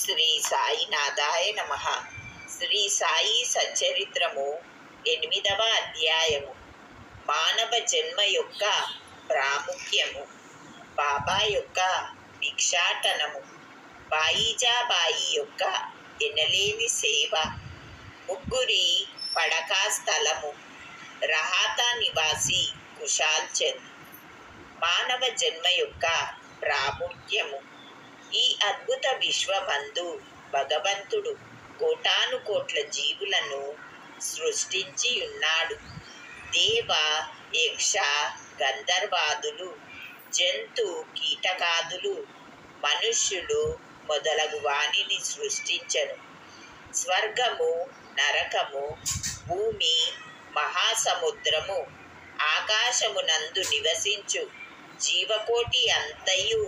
శ్రీ సాయినాథాయ నమః. శ్రీ సాయి సచ్చరిత్రము 8వ అధ్యాయము. మానవ జన్మ యొక్క ప్రాముఖ్యము. బాబా యొక్క భిక్షాటనము. బాయిజాబాయి యొక్క ఎనలేని సేవ. ముగ్గురి పడకా స్థలము. రహాతా నివాసి కుశాల్ చంద్. మానవ జన్మ యొక్క ప్రాముఖ్యము. ఈ అద్భుత విశ్వమందు భగవంతుడు కోటానుకోట్ల జీవులను సృష్టించి ఉన్నాడు. దేవ, యక్ష, గంధర్వాదులు, జంతు కీటకాదులు, మనుష్యులు మొదలగు వానిని సృష్టించను. స్వర్గము, నరకము, భూమి, మహాసముద్రము, ఆకాశమునందు నివసించు జీవకోటి అంతయు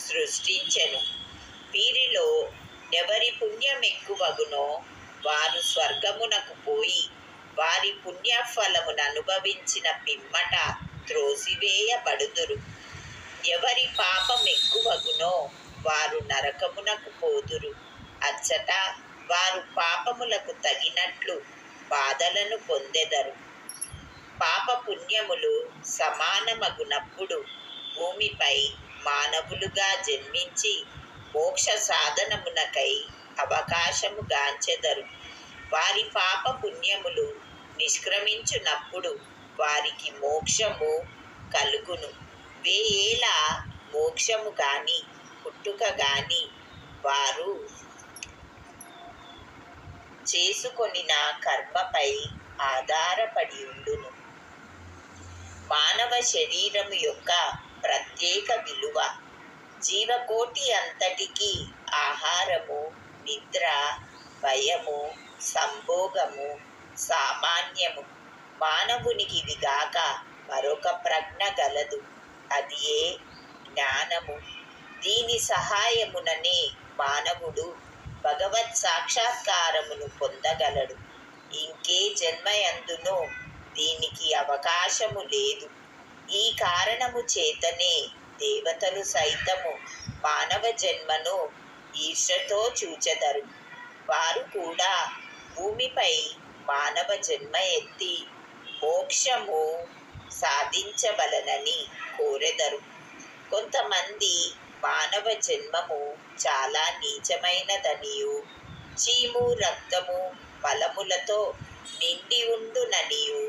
సృష్టించెను. వీరిలో ఎవరి పుణ్యం ఎక్కువగునో వారు స్వర్గమునకు పోయి వారి పుణ్యఫలమును అనుభవించిన పిమ్మట త్రోసివేయబడుదురు. ఎవరి పాపం ఎక్కువగునో వారు నరకమునకు పోదురు. అచ్చట వారు పాపములకు తగినట్లు బాధలను పొందెదరు. పాప పుణ్యములు సమానమగునప్పుడు భూమిపై మానవులుగా జన్మించి మోక్ష సాధనమునకై అవకాశము గాంచెదరు. వారి పాప పుణ్యములు నిష్క్రమించునప్పుడు వారికి మోక్షము కలుగును. వేయేల మోక్షము గాని పుట్టుక గాని వారు చేసుకొనిన కర్మపై ఆధారపడి ఉండును. మానవ శరీరము యొక్క ప్రత్యేక విలువ. జీవకోటి అంతటికి ఆహారము, నిద్ర, భయము, సంభోగము సామాన్యము. మానవునికి ఇది గాక మరొక ప్రజ్ఞ గలదు. అది ఏ జ్ఞానము. దీని సహాయముననే మానవుడు భగవత్ సాక్షాత్కారమును పొందగలడు. ఇంకే జన్మయందునో దీనికి అవకాశము లేదు. ఈ కారణము చేతనే దేవతలు సైతము మానవ జన్మను ఈర్ష్యతో చూచెదరు. వారు కూడా భూమిపై మానవ జన్మ ఎత్తి మోక్షము సాధించవలనని కోరెదరు. కొంతమంది మానవ జన్మము చాలా నీచమైనదనియు, చీము, రక్తము, మలములతో నిండి ఉండుననియు,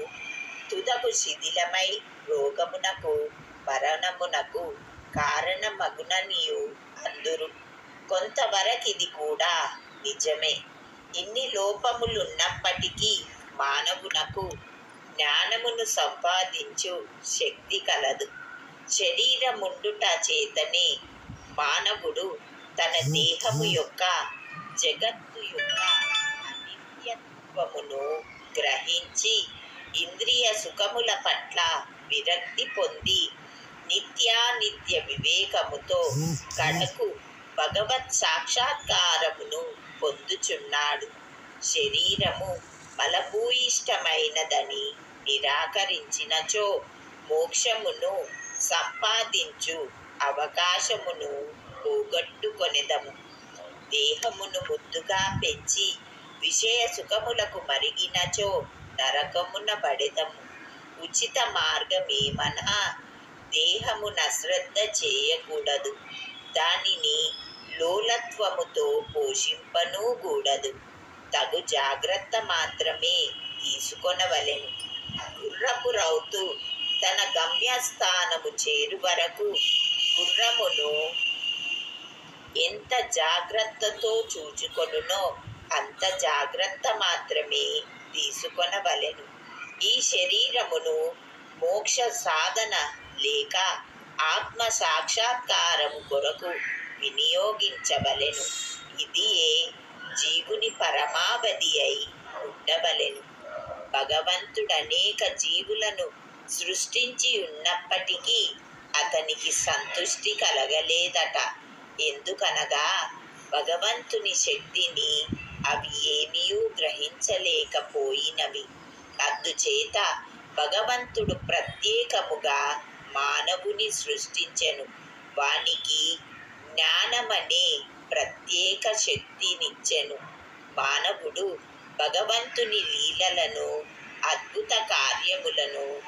తుదకు శిథిలమై రోగమునకు మరణమునకు కారణమగుననియు అందురు. కొంతవరకిది కూడా నిజమే. ఇన్ని లోపములున్నప్పటికీ మానవునకు జ్ఞానమును సంపాదించు శక్తి కలదు. శరీరముండుట చేతనే మానవుడు తన దేహము యొక్క జగత్తు యొక్క అనిత్యత్వమును గ్రహించి ఇంద్రియ సుఖముల పట్ల విరక్తి పొంది నిత్యానిత్య వివేకముతో కడకు భగవత్ సాక్షాత్కారమును పొందుచున్నాడు. శరీరము మలభూయిష్టమైనదని నిరాకరించినచో మోక్షమును సంపాదించు అవకాశమును పోగొట్టుకొనెదము. దేహమును ముద్దుగా పెంచి విషయ సుఖములకు మరిగినచో నరకమున పడెదము. ఉచిత మార్గమేమనా దేహమున శ్రద్ధ చేయకూడదు. దానిని లోలత్వముతో పోషింపనూకూడదు. తగు జాగ్రత్త మాత్రమే తీసుకొనవలెను. గుర్రపు రౌతు తన గమ్యస్థానము చేరు వరకు గుర్రమును ఎంత జాగ్రత్తతో చూచుకొనునో అంత జాగ్రత్త మాత్రమే తీసుకొనవలెను. ఈ శరీరమును మోక్ష సాధన లేక ఆత్మ సాక్షాత్కారము కొరకు వినియోగించవలెను. ఇది జీవుని పరమావధి అయి ఉండవలెను. భగవంతుడనేక జీవులను సృష్టించి ఉన్నప్పటికీ అతనికి సంతుష్టి కలగలేదట. ఎందుకనగా భగవంతుని శక్తిని అవి ఏమీయూ గ్రహించలేకపోయినవి. అందుచేత భగవంతుడు ప్రత్యేకముగా మానవుని సృష్టించెను. వానికి జ్ఞానమనే ప్రత్యేక శక్తినిచ్చెను. మానవుడు భగవంతుని లీలలను, అద్భుత కార్యములను,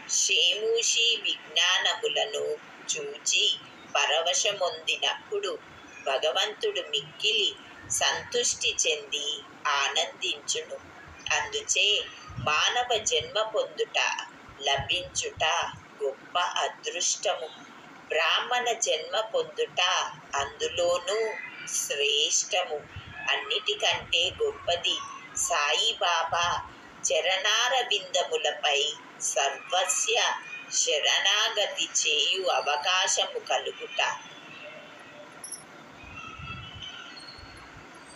షేమూషి విజ్ఞానములను చూచి పరవశమొందినప్పుడు భగవంతుడు మిక్కిలి సంతుష్టి చెంది ఆనందించును. అందుచే మానవ జన్మ పొందుట, లభించుట గొప్ప అదృష్టము. బ్రాహ్మణ జన్మ పొందుట అందులోనూ శ్రేష్టము. అన్నిటికంటే గొప్పది సాయిబాబా చరణారవిందములపై సర్వస్య శరణాగతి చేయు అవకాశము కలుగుట.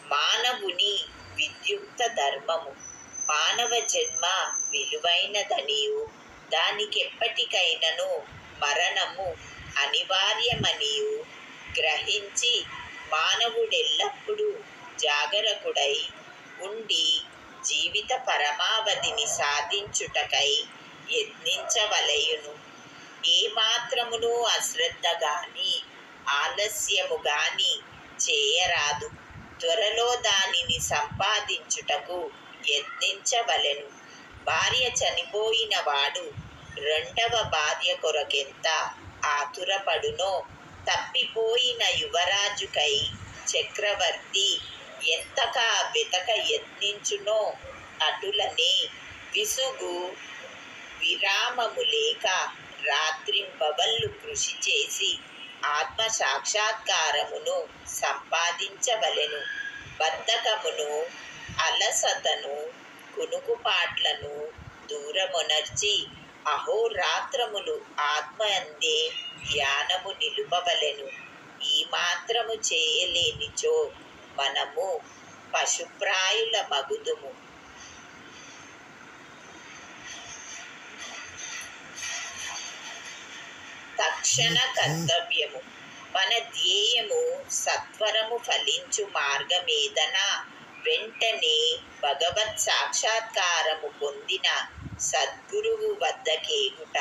మానవుని విద్యుక్త ధర్మము. మానవ జన్మ విలువైనదనియు దానికెప్పటికైనను మరణము అనివార్యమనియు గ్రహించి మానవుడెల్లప్పుడూ జాగరకుడై ఉండి జీవిత పరమావధిని సాధించుటకై యత్నించవలయును. ఏమాత్రమును అశ్రద్ధ గాని ఆలస్యము గాని చేయరాదు. త్వరలో దానిని సంపాదించుటకు యత్నించవలెను. భార్య చనిపోయిన వాడు రెండవ భార్య కొరకెంత ఆతురపడునో, తప్పిపోయిన యువరాజుకై చక్రవర్తి ఎంతగా వెతక యత్నించునో అటులనే విసుగు విరామము లేక రాత్రింబవళ్ళు కృషి చేసి ఆత్మ సాక్షాత్కారమును సంపాదించవలెను. బద్ధకమును, అలసతను, కునుకుపాట్లను దూరమునర్చి అహోరాత్రములు ఆత్మ అందే ధ్యానము నిలుపవలెను. ఈ మాత్రము చేయలేనిచో మనము పశుప్రాయుల మగుదుము. తక్షణ కర్తవ్యము. మన ధ్యేయము సత్వరము ఫలించు మార్గమేదనా వెంటనే భగవత్ సాక్షాత్కారము పొందిన సద్గురువు వద్దకేగుట.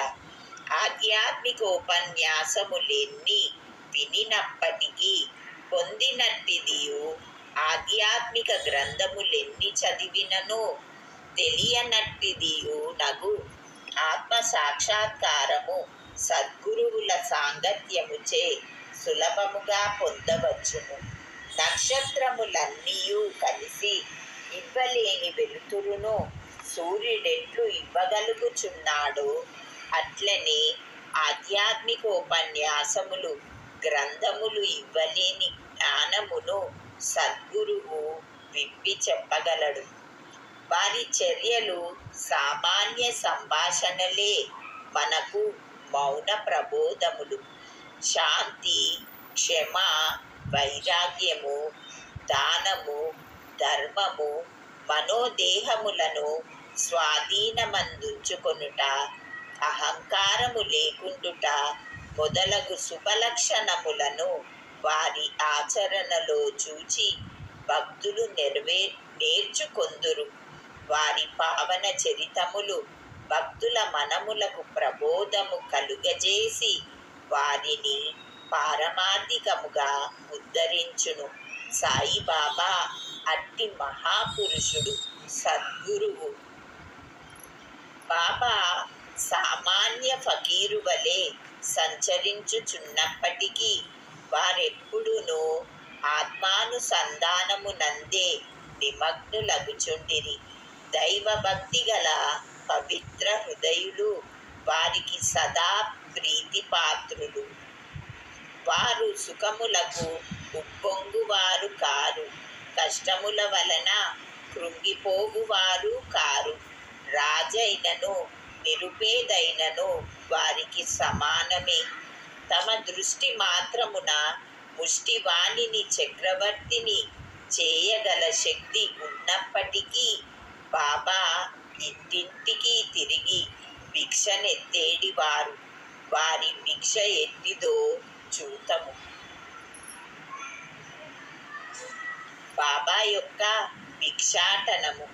ఆధ్యాత్మికోపన్యాసములెన్ని వినినప్పటికీ పొందినట్టిదియు, ఆధ్యాత్మిక గ్రంథములెన్ని చదివినను తెలియనట్టిదియు నగు ఆత్మ సాక్షాత్కారము సద్గురువుల సాంగత్యముచే సులభముగా పొందవచ్చును. నక్షత్రములన్నీయూ కలిసి ఇవ్వలేని వెలుతురును సూర్యుడెట్లు ఇవ్వగలుగుచున్నాడో అట్లనే ఆధ్యాత్మికోపన్యాసములు, గ్రంథములు ఇవ్వలేని జ్ఞానమును సద్గురువు విప్పి చెప్పగలడు. వారి చర్యలు సామాన్య సంభాషణలే మనకు మౌన ప్రబోధములు. శాంతి, క్షమ, వైరాగ్యము, దానము, ధర్మము, మనోదేహములను స్వాధీనమందుంచుకొనుట, అహంకారము లేకుండుట మొదలగు శుభలక్షణములను వారి ఆచరణలో చూచి భక్తులు నేర్చుకొందురు. వారి పావన చరితములు భక్తుల మనములకు ప్రబోధము కలుగజేసి వారిని పారమార్థికముగా ఉద్ధరించును. సాయిబాబా అట్టి మహాపురుషుడు, సద్గురువు. బాబా సామాన్య ఫకీరు వలె సంచరించుచున్నప్పటికీ వారెప్పుడునూ ఆత్మానుసంధానమునందే నిమగ్నులగుచుండిరి. దైవభక్తి గల పవిత్ర హృదయులు వారికి సదా ప్రీతిపాత్రులు. వారు సుఖములకు ఉప్పొంగువారు కారు, కష్టముల వలన కృంగిపోవువారు కారు. రాజైనను నిరుపేదైనను వారికి సమానమే. తమ దృష్టి మాత్రమున ముష్టివాణిని చక్రవర్తిని చేయగల శక్తి ఉన్నప్పటికీ బాబా ఇంటింటికి తిరిగి భిక్షనెత్తేడివారు. వారి భిక్ష ఎట్టిదో చూతము. బాబా యొక్క భిక్షాటనము.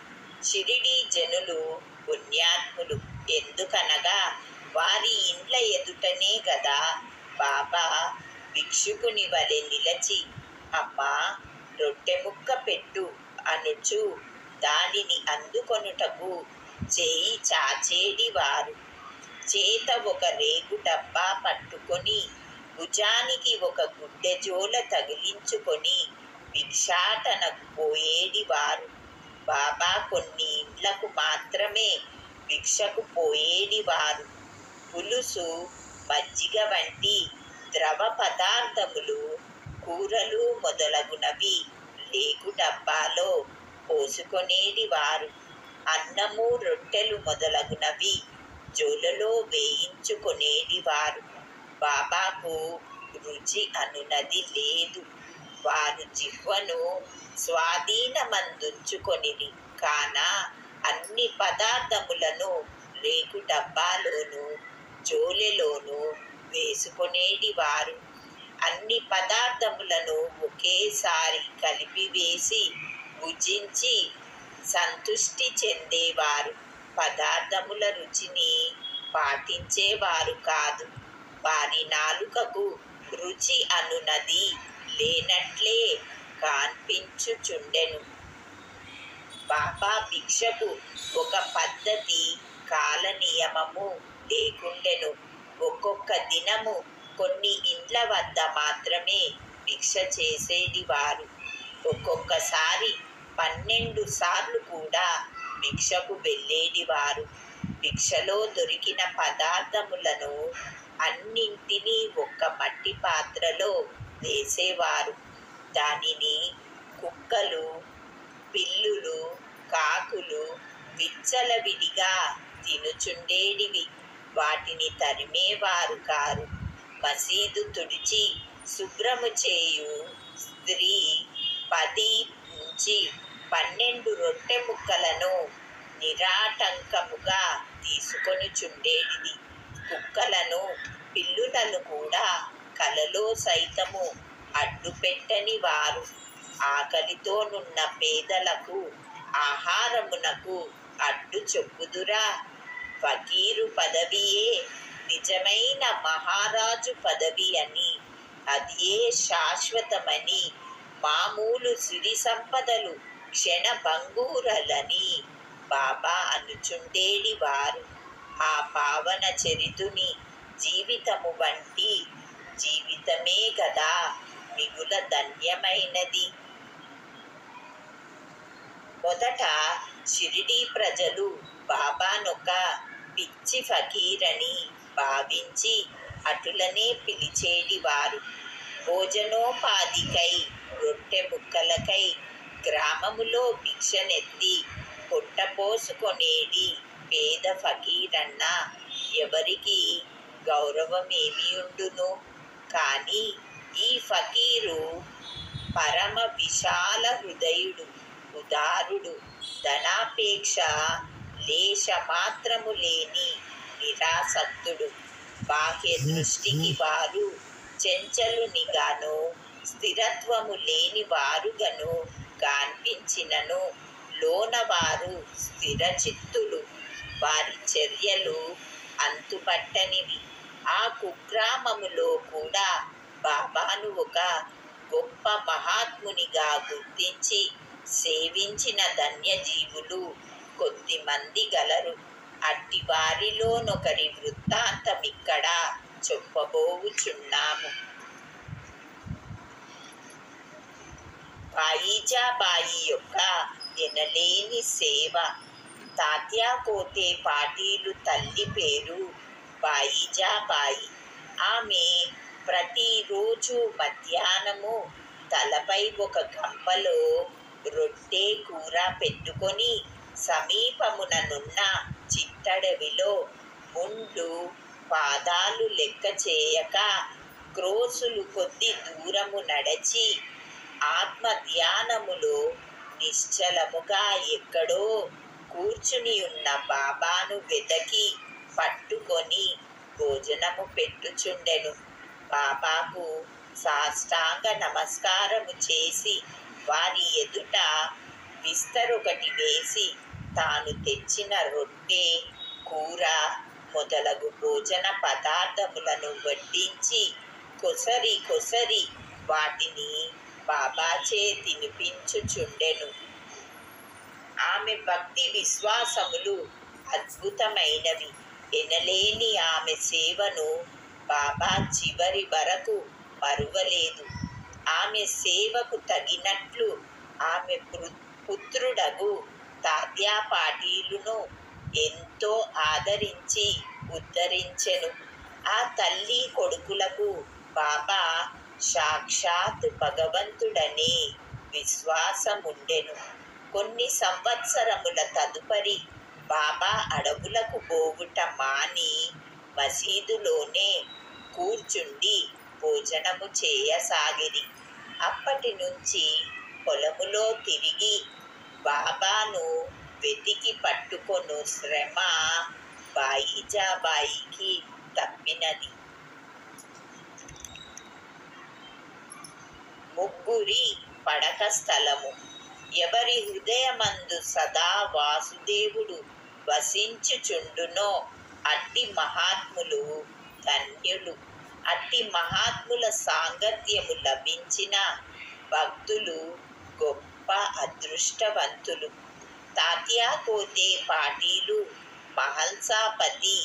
షిరిడీ జనులు పుణ్యాత్ములు. ఎందుకనగా వారి ఇండ్ల ఎదుటనే గదా బాబా భిక్షుకుని వలె నిలచి అమ్మా, రొట్టె ముక్క పెట్టు అనుచు దానిని అందుకొనుటకు చేయి చాచేడివారు. చేత ఒక రేగు డబ్బా పట్టుకొని భుజానికి ఒక గుడ్డెజోల తగిలించుకొని భిక్షాటనకు పోయేడివారు. బాబా కొన్ని ఇండ్లకు మాత్రమే భిక్షకు పోయేడివారు. పులుసు, మజ్జిగ వంటి ద్రవ పదార్థములు, కూరలు మొదలగునవి రేగు డబ్బాలో పోసుకొనేడివారు. అన్నము, రొట్టెలు మొదలగునవి జోలలో వేయించుకొనేడివారు. బాబాకు రుచి అనునది లేదు. వారు జిహ్వను స్వాధీనమందుంచుకొనిరి కాన అన్ని పదార్థములను రేగు డబ్బాలోను జోలెలోను వేసుకొనేడివారు. అన్ని పదార్థములను ఒకేసారి కలిపివేసి భుజించి సంతుష్టి చెందేవారు. పదార్థముల రుచిని పాటించేవారు కాదు. వారి నాలుకకు రుచి అనునది లేనట్లే కనిపించుచుండెను. బాబా భిక్షకు ఒక పద్ధతి, కాల నియమము లేకుండెను. ఒక్కొక్క దినము కొన్ని ఇండ్ల వద్ద మాత్రమే భిక్ష చేసేడివారు. ఒక్కొక్కసారి 12 సార్లు కూడా భిక్షకు వెళ్ళేడివారు. భిక్షలో దొరికిన పదార్థములను అన్నింటినీ ఒక్క మట్టి పాత్రలో వేసేవారు. దానిని కుక్కలు, పిల్లులు, కాకులు విచ్చలవిడిగా తినుచుండేడివి. వాటిని తరిమేవారు కారు. మసీదు తుడిచి శుభ్రము చేయు స్త్రీ 10 నుంచి 12 రొట్టె ముక్కలను నిరాటంకముగా తీసుకొనుచుండేది. కుక్కలను, పిల్లులను కూడా కలలో సైతము అడ్డుపెట్టని వారు. ఆకలితోనున్న పేదలకు ఆహారమునకు అడ్డు చెప్పుదురా? ఫకీరు పదవియే నిజమైన మహారాజు పదవి అని, అదియే శాశ్వతమని, మామూలు సిరి సంపదలు క్షణభంగూరలని బాబా అనుచుండేడివారు. ఆ పావన చరితుని జీవితము వంటి జీవితమే గదా మిగుల ధన్యమైనది. మొదట షిరిడీ ప్రజలు బాబానొక పిచ్చి ఫకీరని భావించి అటులనే పిలిచేడివారు. భోజనోపాధికై, రొట్టె ముక్కలకై గ్రామములో భిక్షనెత్తి పొట్టపోసుకొనేడి పేద ఫకీరన్న ఎవరికి గౌరవమేమియుండును? కానీ ఈ ఫకీరు పరమ విశాల హృదయుడు, ఉదారుడు, ధనాపేక్ష లేశ మాత్రము లేని నిరాసక్తుడు. బాహ్య దృష్టికి వారు చెంచలునిగాను, స్థిరత్వము లేని వారుగను కనిపించినను లోన వారు స్థిర చిత్తులు. వారి చర్యలు అంతుపట్టనివి. ఆ కుగ్రామములో కూడా బాబాను ఒక గొప్ప మహాత్మునిగా గుర్తించి సేవించిన ధన్యజీవులు కొద్దిమంది గలరు. అట్టి వారిలోనొకరి వృత్తాంతమిక్కడ చెప్పబోవుచున్నాము. బాయిజాబాయి యొక్క ఎనలేని సేవ. తాత్యా కోతే పాటీలు తల్లి పేరు బాయిజాబాయి. ఆమె ప్రతిరోజు మధ్యాహ్నము తలపై ఒక గంపలో రొట్టె కూర పెట్టుకొని సమీపముననున్న చిట్టడవిలో ముండు పాదాలు లెక్క చేయక క్రోసులు కొద్ది దూరము నడచి ఆత్మ ధ్యానములో నిశ్చలముగా ఎక్కడో కూర్చుని ఉన్న బాబాను వెతకి పట్టుకొని భోజనము పెట్టుచుండెను. బాబాకు సాష్టాంగ నమస్కారము చేసి వారి ఎదుట విస్తరొకటి వేసి తాను తెచ్చిన రొట్టె, కూర మొదలగు భోజన పదార్థములను వడ్డించి కొసరి కొసరి వాటిని బాబాచే తినిపించుచుండెను. ఆమె భక్తి విశ్వాసములు అద్భుతమైనవి. ఎనలేని ఆమె సేవను బాబా చివరి వరకు మరువలేదు. ఆమె సేవకు తగినట్లు ఆమె పుత్రుడగు తాత్యా పాటీలును ఎంతో ఆదరించి ఉద్ధరించెను. ఆ తల్లి కొడుకులకు బాబా సాక్షాత్ భగవంతుడనే విశ్వాసముండెను. కొన్ని సంవత్సరముల తదుపరి బాబా అడవులకు పోవుట మాని మసీదులోనే కూర్చుండి భోజనము చేయసాగిరి. అప్పటి నుంచి పొలములో తిరిగి బాబాను వెతికి పట్టుకొను శ్రమ బాయిజాబాయికి తప్పినది. ముగ్గురి పడక స్థలము. ఎవరి హృదయమందు సదా వాసుదేవుడు వసించుచుండునో అట్టి మహాత్ములు ధన్యులు. అట్టి మహాత్ముల సాంగత్యము లభించిన భక్తులు గొప్ప అదృష్టవంతులు. తాత్యా కోతే పాటీలు, మహల్సాపతి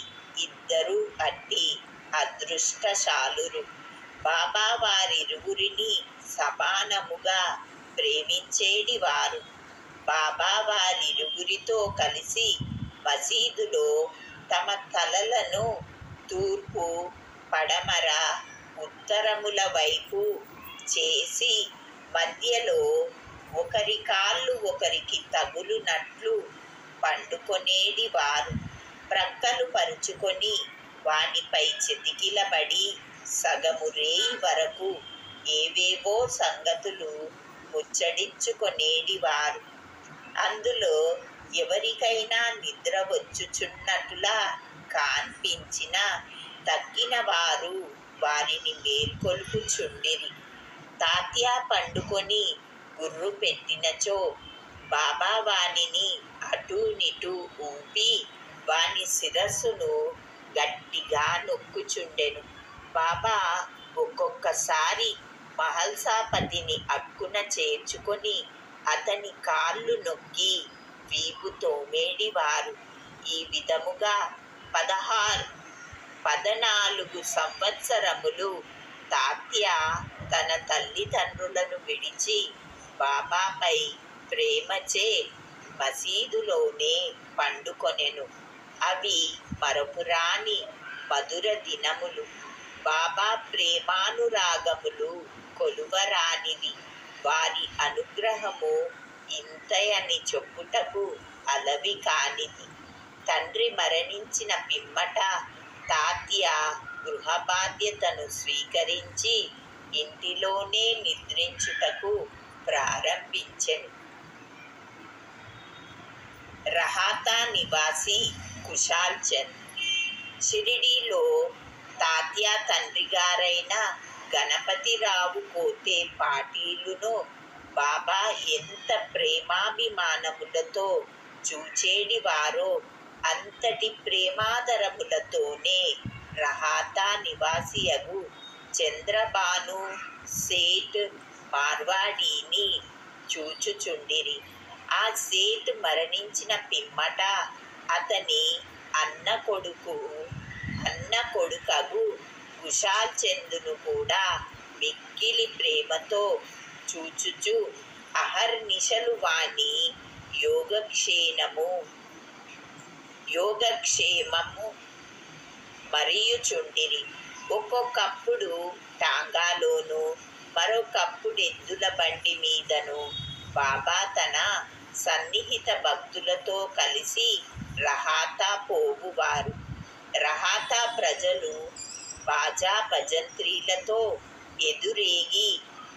ఇద్దరు అట్టి అదృష్టశాలురు. బాబా వారిరువురిని సమానముగా ప్రేమించేడివారు. బాబా వారిరువురితో కలిసి మసీదులో తమ తలలను తూర్పు, పడమర, ఉత్తరముల వైపు చేసి మధ్యలో ఒకరి కాళ్ళు ఒకరికి తగులునట్లు పండుకొనేడివారు. ప్రక్కలు పరుచుకొని వానిపై చెతికిలబడి సగము రేయి వరకు ఏవేవో సంగతులు ముచ్చడించుకొనేడివారు. అందులో ఎవరికైనా నిద్ర వచ్చుచున్నట్టులా కాన్పించిన తక్కిన వారు వారిని మేల్కొల్పుచుండిరి. తాత్యా పండుకొని గుర్రు పెట్టినచో బాబా వానిని అటూనిటూ ఊపి వాని శిరస్సును గట్టిగా నొక్కుచుండెను. బాబా ఒక్కొక్కసారి మహల్సాపతిని అక్కున చేర్చుకొని అతని కాళ్ళు నొక్కి వీపు తోమేడివారు. ఈ విధముగా 14 సంవత్సరములు తాత్యా తన తల్లిదండ్రులను విడిచి బాబాపై ప్రేమచే మసీదులోనే పండుకొనెను. అవి మరపురాని మధుర దినములు. బాబా ప్రేమానురాగములు కొలువరానివి. వారి అనుగ్రహము ఇంతయని చెప్పుటకు అలవి కానిది. తండ్రి మరణించిన పిమ్మట తాత్యా గృహ బాధ్యతను స్వీకరించి ఇంటిలోనే నిద్రించుటకు ప్రారంభించెను. రహాతా నివాసి కుశాల్ చంద్. షిరిడీలో తాత్యా తండ్రిగారైన గణపతిరావు కోతే పాటీలును బాబా ఎంత ప్రేమాభిమానములతో చూచేడివారో అంతటి ప్రేమాదరములతోనే రహాతా నివాసియగు చంద్రబాను సేట్ మార్వాడీని చూచుచుండిరి. ఆ సేట్ మరణించిన పిమ్మట అతని అన్న కొడుకగు కుశాల్ చందును కూడా మిక్కిలి ప్రేమతో చూచుచు అహర్నిశలు వాని యోగక్షేమము మరియుచుండిరి. ఒక్కొక్కప్పుడు టాంగాలోను, మరొకప్పుడు ఎద్దుల బండి మీదను బాబా తన సన్నిహిత భక్తులతో కలిసి రహాతా పోవువారు. రహాతా ప్రజలు బాజా భజంత్రీలతో ఎదురేగి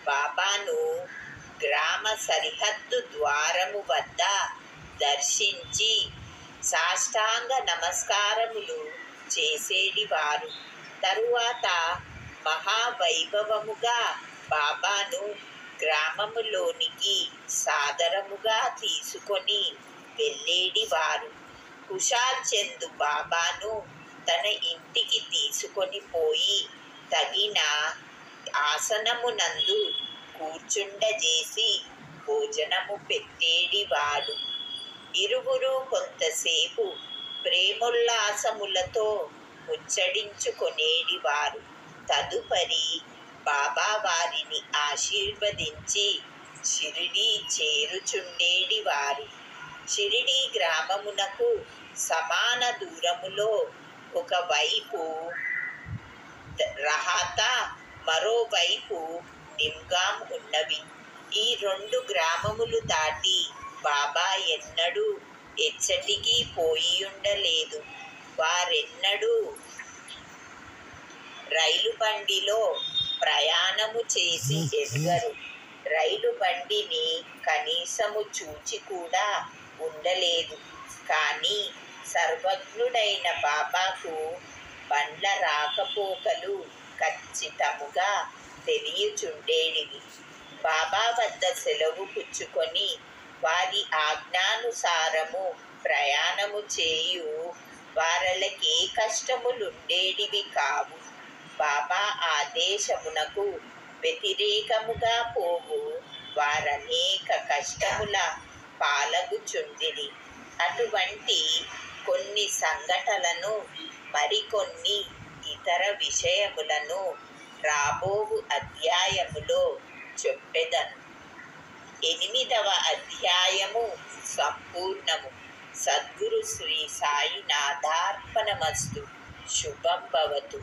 బాబాను గ్రామ సరిహద్దు ద్వారము వద్ద దర్శించి సాష్టాంగ నమస్కారములు చేసేడివారు. తరువాత మహావైభవముగా బాబాను గ్రామములోనికి సాదరముగా తీసుకొని వెళ్ళేడివారు. కుశాల్ చంద్ బాబాను తన ఇంటికి తీసుకొని పోయి తగిన ఆసనమునందు కూర్చుండజేసి భోజనము పెట్టేడివాడు. ఇరువురు కొంతసేపు ప్రేమోల్లాసములతో ముచ్చడించుకొనేడివారు. తదుపరి బాబా వారిని ఆశీర్వదించి షిరిడీ చేరుచుండేడివారు. షిరిడీ గ్రామమునకు సమాన దూరములో ఒకవైపు రహాతా, మరోవైపు నిమ్గాం ఉన్నవి. ఈ 2 గ్రామములు దాటి బాబా ఎన్నడూ ఎచ్చటికీ పోయియుండలేదు. వారెన్నడూ రైలు బండిలో ప్రయాణము చేసి ఎరుగరు. రైలు బండిని కనీసము చూచి కూడా ఉండలేదు. కానీ సర్వజ్ఞుడైన బాబాకు బండ్ల రాకపోకలు ఖచ్చితముగా తెలియచుండేటివి. బాబా వద్ద సెలవు పుచ్చుకొని వారి ఆజ్ఞానుసారము ప్రయాణము చేయు వారలకే కష్టములుండేటివి కావు. బాబా ఆదేశమునకు వ్యతిరేకముగా పోవు వారనేక కష్టముల పాలగుచుండిరి. అటువంటి కొన్ని సంఘటనలను మరికొన్ని ఇతర విషయములను రాబోవు అధ్యాయములో చెప్పెదను. 8వ అధ్యాయము సంపూర్ణము. సద్గురు శ్రీ సాయినాథార్పణమస్తు. శుభం భవతు.